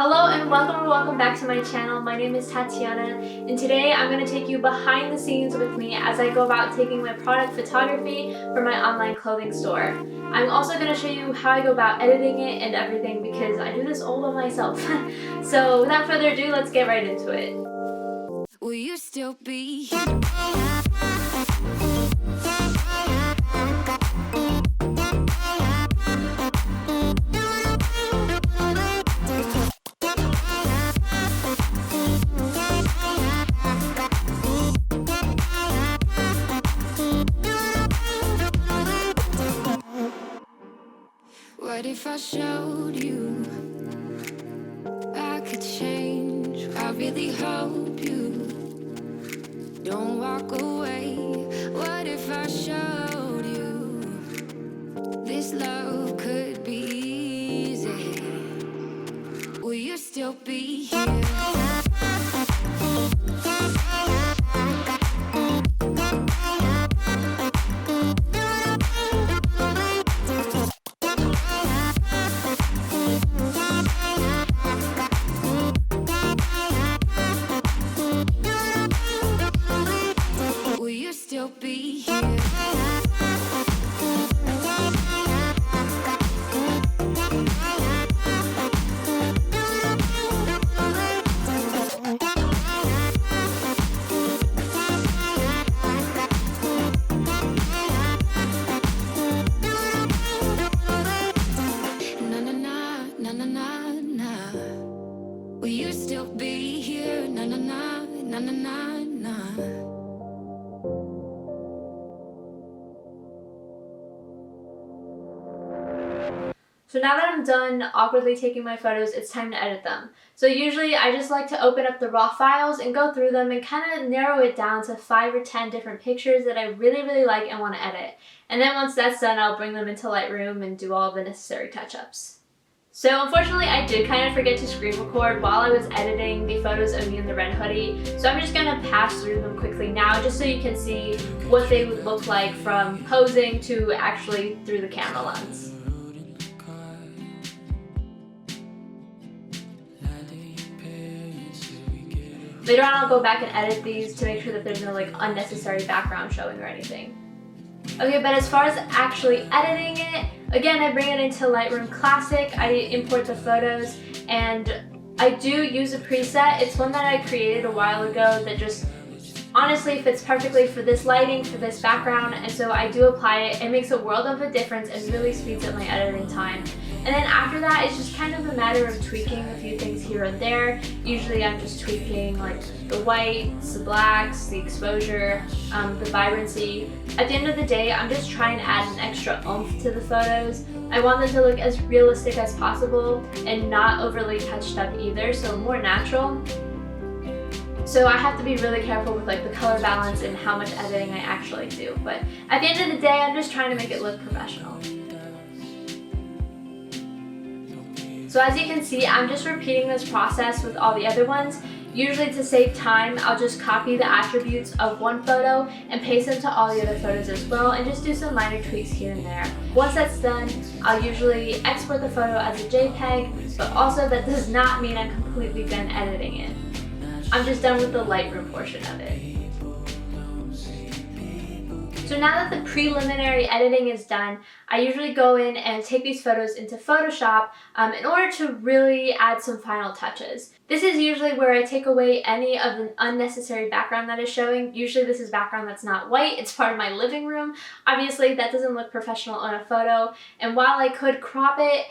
Hello and welcome back to my channel. My name is Tatiana and today I'm going to take you behind the scenes with me as I go about taking my product photography for my online clothing store. I'm also going to show you how I go about editing it and everything because I do this all by myself. So without further ado, let's get right into it. Will you still be What if I showed you I could change? I really hope you don't walk away. What if I showed you this love could be easy? Will you still be here? Will you still be here? Na na na na na na na. Will you still be here? Na na na na na na na. So now that I'm done awkwardly taking my photos, it's time to edit them. So usually I just like to open up the raw files and go through them and kind of narrow it down to 5 or 10 different pictures that I really like and want to edit. And then once that's done, I'll bring them into Lightroom and do all the necessary touch-ups. So unfortunately, I did kind of forget to screen record while I was editing the photos of me in the red hoodie. So I'm just going to pass through them quickly now just so you can see what they would look like from posing to actually through the camera lens. Later on, I'll go back and edit these to make sure that there's no unnecessary background showing or anything. Okay, but as far as actually editing it, again, I bring it into Lightroom Classic, I import the photos, and I do use a preset. It's one that I created a while ago that just honestly fits perfectly for this lighting, for this background, and so I do apply it. It makes a world of a difference and really speeds up my editing time. And then after that, it's just kind of a matter of tweaking a few things here and there. Usually I'm just tweaking like the whites, the blacks, the exposure, the vibrancy. At the end of the day, I'm just trying to add an extra oomph to the photos. I want them to look as realistic as possible and not overly touched up either, so more natural. So I have to be really careful with the color balance and how much editing I actually do. But at the end of the day, I'm just trying to make it look professional. So as you can see, I'm just repeating this process with all the other ones. Usually to save time, I'll just copy the attributes of one photo and paste them to all the other photos as well and just do some minor tweaks here and there. Once that's done, I'll usually export the photo as a JPEG, but also that does not mean I'm completely done editing it. I'm just done with the Lightroom portion of it. So now that the preliminary editing is done, I usually go in and take these photos into Photoshop in order to really add some final touches. This is usually where I take away any of the unnecessary background that is showing. Usually this is background that's not white, it's part of my living room. Obviously that doesn't look professional on a photo, and while I could crop it,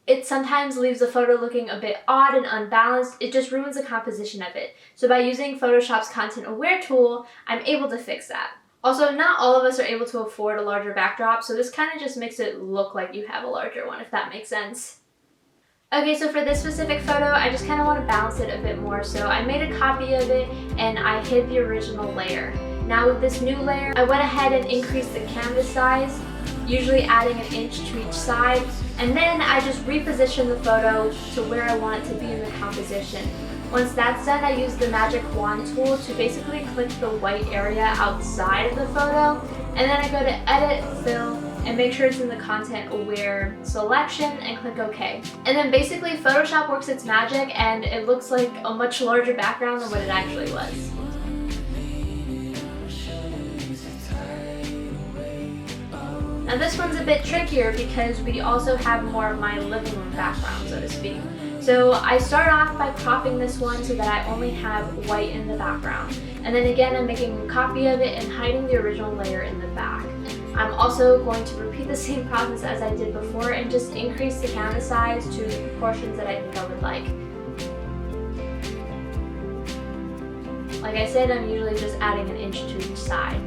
it sometimes leaves the photo looking a bit odd and unbalanced. It just ruins the composition of it. So by using Photoshop's Content Aware tool, I'm able to fix that. Also, not all of us are able to afford a larger backdrop, so this kind of just makes it look like you have a larger one, if that makes sense. Okay, so for this specific photo, I just kind of want to balance it a bit more, so I made a copy of it and I hid the original layer. Now with this new layer, I went ahead and increased the canvas size, usually adding an inch to each side, and then I just reposition the photo to where I want it to be in the composition. Once that's done, I use the magic wand tool to basically click the white area outside of the photo, and then I go to edit, fill, and make sure it's in the content aware selection and click OK. And then basically Photoshop works its magic and it looks like a much larger background than what it actually was. Now this one's a bit trickier because we also have more of my living room background, so to speak. So I start off by cropping this one so that I only have white in the background. And then again, I'm making a copy of it and hiding the original layer in the back. I'm also going to repeat the same process as I did before and just increase the canvas size to the proportions that I think I would like. Like I said, I'm usually just adding an inch to each side.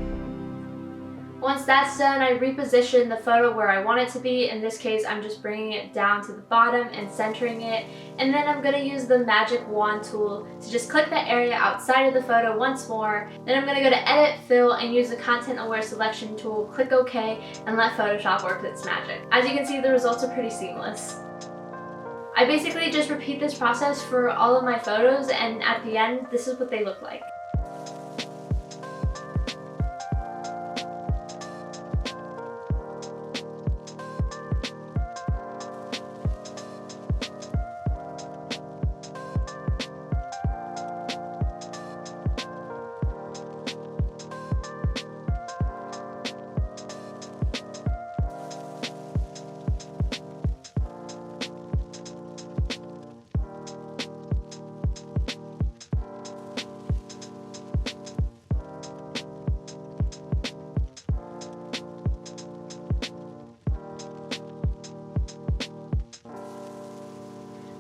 Once that's done, I reposition the photo where I want it to be. In this case, I'm just bringing it down to the bottom and centering it. And then I'm going to use the magic wand tool to just click that area outside of the photo once more. Then I'm going to go to Edit, Fill, and use the Content Aware Selection tool, click OK, and let Photoshop work its magic. As you can see, the results are pretty seamless. I basically just repeat this process for all of my photos, and at the end, this is what they look like.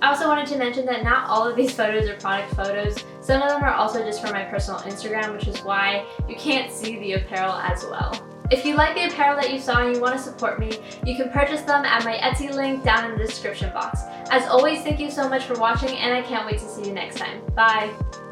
I also wanted to mention that not all of these photos are product photos. Some of them are also just for my personal Instagram, which is why you can't see the apparel as well. If you like the apparel that you saw and you want to support me, you can purchase them at my Etsy link down in the description box. As always, thank you so much for watching, and I can't wait to see you next time. Bye!